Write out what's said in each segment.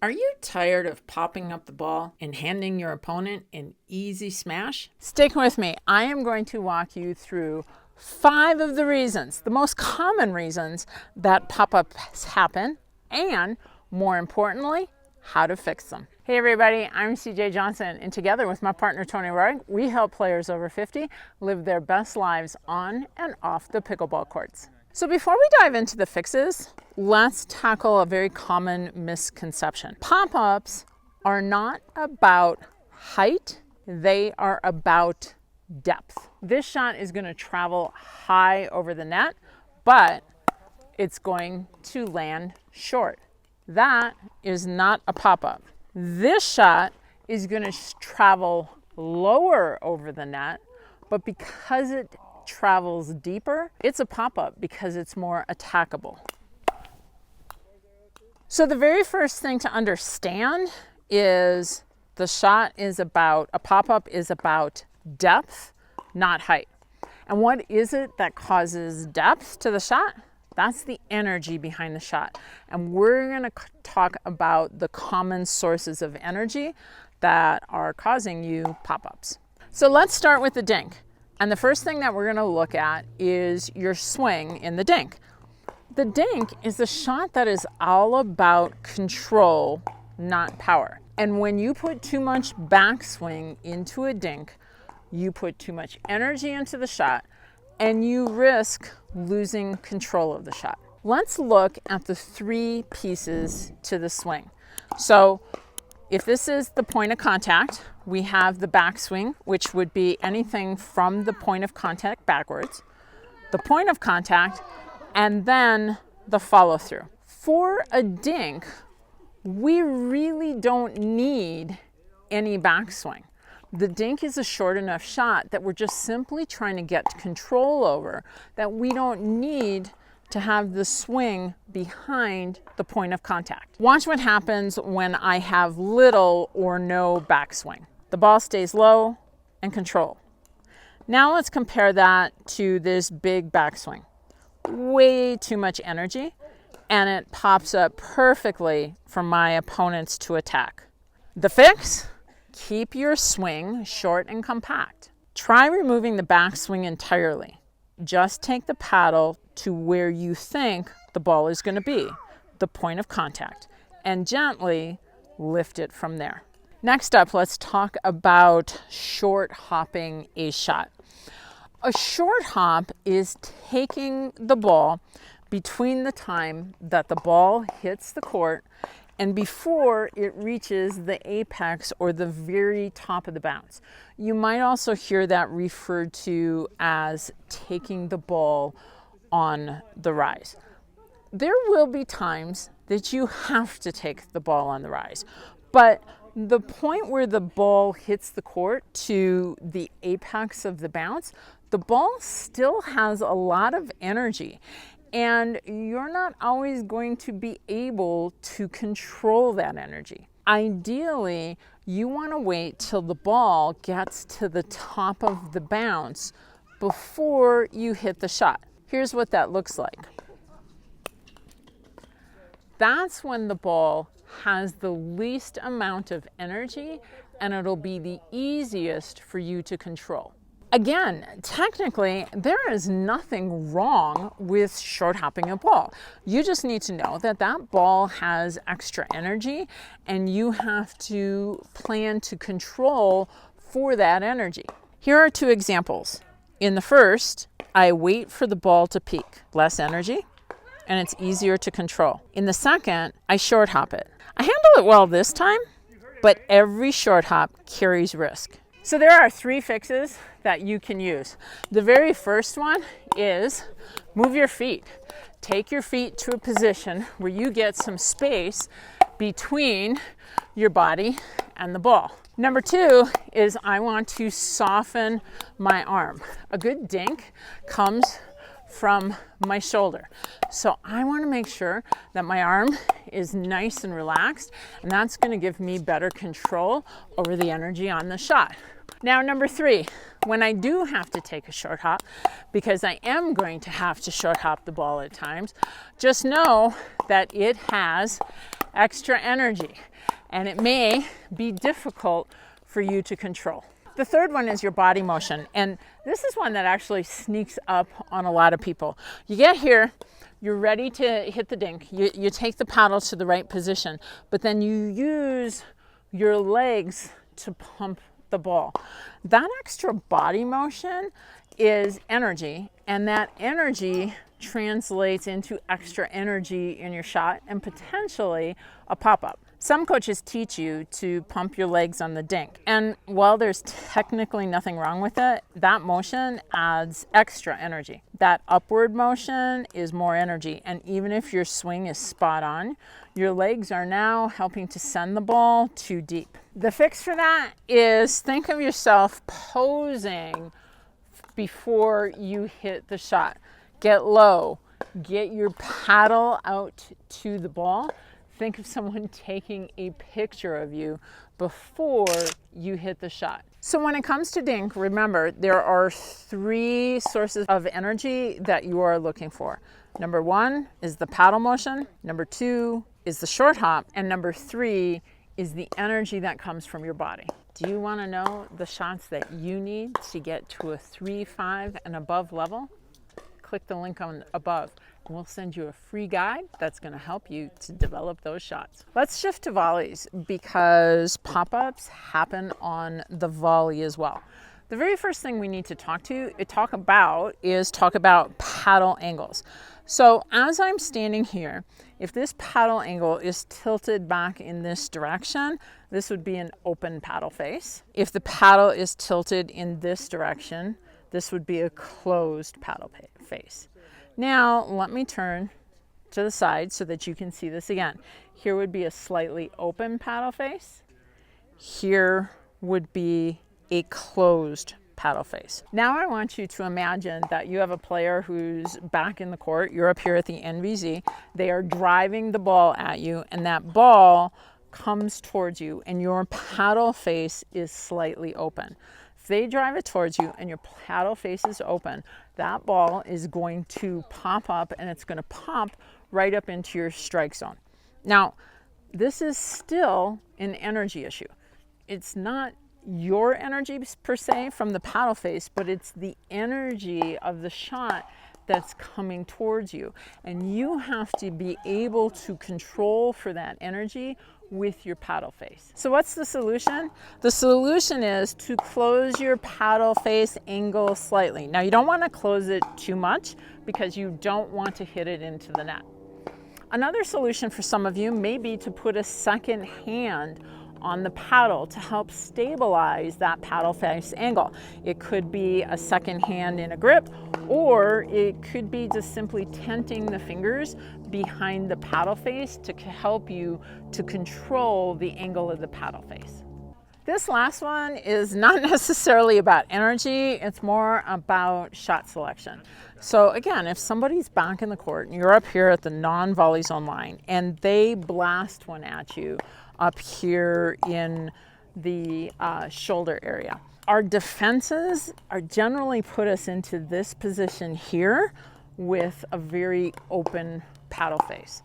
Are you tired of popping up the ball and handing your opponent an easy smash? Stick with me. I am going to walk you through 5 of the reasons, the most common reasons that pop-ups happen, and more importantly, how to fix them. Hey everybody, I'm CJ Johnson, and together with my partner Tony Roy, we help players over 50 live their best lives on and off the pickleball courts. So before we dive into the fixes, let's tackle a very common misconception. Pop-ups are not about height, they are about depth. This shot is going to travel high over the net, but it's going to land short. That is not a pop-up. This shot is going to travel lower over the net, but because it travels deeper, it's a pop-up because it's more attackable. So the very first thing to understand is the shot is about, a pop-up is about depth, not height. And what is it that causes depth to the shot? That's the energy behind the shot. And we're going to talk about the common sources of energy that are causing you pop-ups. So let's start with the dink. And the first thing that we're going to look at is your swing in the dink. The dink is a shot that is all about control, not power. And when you put too much backswing into a dink, you put too much energy into the shot and you risk losing control of the shot. Let's look at the 3 pieces to the swing. So if this is the point of contact, we have the backswing, which would be anything from the point of contact backwards, the point of contact, and then the follow through. For a dink, we really don't need any backswing. The dink is a short enough shot that we're just simply trying to get control over, that we don't need to have the swing behind the point of contact. Watch what happens when I have little or no backswing. The ball stays low and control. Now let's compare that to this big backswing. Way too much energy, and it pops up perfectly for my opponents to attack. The fix? Keep your swing short and compact. Try removing the backswing entirely. Just take the paddle to where you think the ball is going to be, the point of contact, and gently lift it from there. Next up, let's talk about short hopping a shot. A short hop is taking the ball between the time that the ball hits the court and before it reaches the apex or the very top of the bounce. You might also hear that referred to as taking the ball on the rise. There will be times that you have to take the ball on the rise, but the point where the ball hits the court to the apex of the bounce, the ball still has a lot of energy. And you're not always going to be able to control that energy. Ideally, you want to wait till the ball gets to the top of the bounce before you hit the shot. Here's what that looks like. That's when the ball has the least amount of energy and it'll be the easiest for you to control. Again, technically, there is nothing wrong with short hopping a ball. You just need to know that that ball has extra energy and you have to plan to control for that energy. Here are 2 examples. In the first, I wait for the ball to peak. Less energy, and it's easier to control. In the second, I short hop it. I handle it well this time, but every short hop carries risk. So there are 3 fixes that you can use. The very first one is move your feet. Take your feet to a position where you get some space between your body and the ball. Number 2 is I want to soften my arm. A good dink comes from my shoulder. So I want to make sure that my arm is nice and relaxed, and that's going to give me better control over the energy on the shot. Now, number 3, when I do have to take a short hop, because I am going to have to short hop the ball at times, just know that it has extra energy, and it may be difficult for you to control. The third one is your body motion, and this is one that actually sneaks up on a lot of people. You get here, you're ready to hit the dink, you take the paddle to the right position, but then you use your legs to pump the ball. That extra body motion is energy, and that energy translates into extra energy in your shot and potentially a pop-up. Some coaches teach you to pump your legs on the dink, and while there's technically nothing wrong with it, that motion adds extra energy. That upward motion is more energy, and even if your swing is spot on, your legs are now helping to send the ball too deep. The fix for that is think of yourself posing before you hit the shot. Get low, get your paddle out to the ball. Think of someone taking a picture of you before you hit the shot. So when it comes to dink, remember there are 3 sources of energy that you are looking for. Number 1 is the paddle motion, number 2 is the short hop, and number 3 is the energy that comes from your body. Do you want to know the shots that you need to get to a 3-5 and above level? Click the link on above. We'll send you a free guide that's going to help you to develop those shots. Let's shift to volleys because pop-ups happen on the volley as well. The very first thing we need to talk about paddle angles. So as I'm standing here, if this paddle angle is tilted back in this direction, this would be an open paddle face. If the paddle is tilted in this direction, this would be a closed paddle face. Now, let me turn to the side so that you can see this again. Here would be a slightly open paddle face. Here would be a closed paddle face. Now I want you to imagine that you have a player who's back in the court. You're up here at the NVZ. They are driving the ball at you, and that ball comes towards you, and your paddle face is slightly open. They drive it towards you and your paddle face is open, that ball is going to pop up and it's going to pop right up into your strike zone. Now, this is still an energy issue. It's not your energy per se from the paddle face, but it's the energy of the shot that's coming towards you. And you have to be able to control for that energy with your paddle face. So what's the solution? The solution is to close your paddle face angle slightly. Now you don't want to close it too much because you don't want to hit it into the net. Another solution for some of you may be to put a second hand on the paddle to help stabilize that paddle face angle. It could be a second hand in a grip, or it could be just simply tenting the fingers behind the paddle face to help you to control the angle of the paddle face. This last one is not necessarily about energy, it's more about shot selection. So again, if somebody's back in the court and you're up here at the non-volley zone line and they blast one at you up here in the shoulder area, our defenses are generally put us into this position here with a very open paddle face.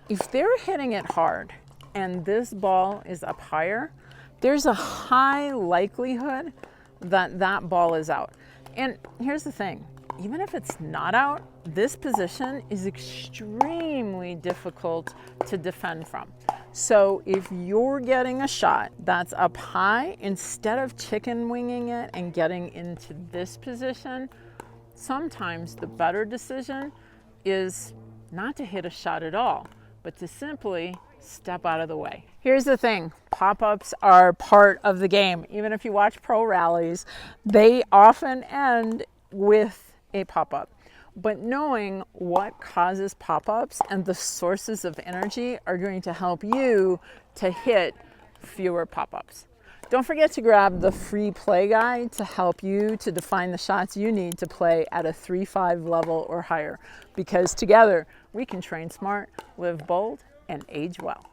If they're hitting it hard and this ball is up higher, there's a high likelihood that that ball is out. And here's the thing, even if it's not out, this position is extremely difficult to defend from. So if you're getting a shot that's up high, instead of chicken winging it and getting into this position, sometimes the better decision is not to hit a shot at all, but to simply step out of the way. Here's the thing, pop-ups are part of the game. Even if you watch pro rallies, they often end with a pop-up. But knowing what causes pop-ups and the sources of energy are going to help you to hit fewer pop-ups. Don't forget to grab the free play guide to help you to define the shots you need to play at a 3-5 level or higher, because together we can train smart, live bold, and age well.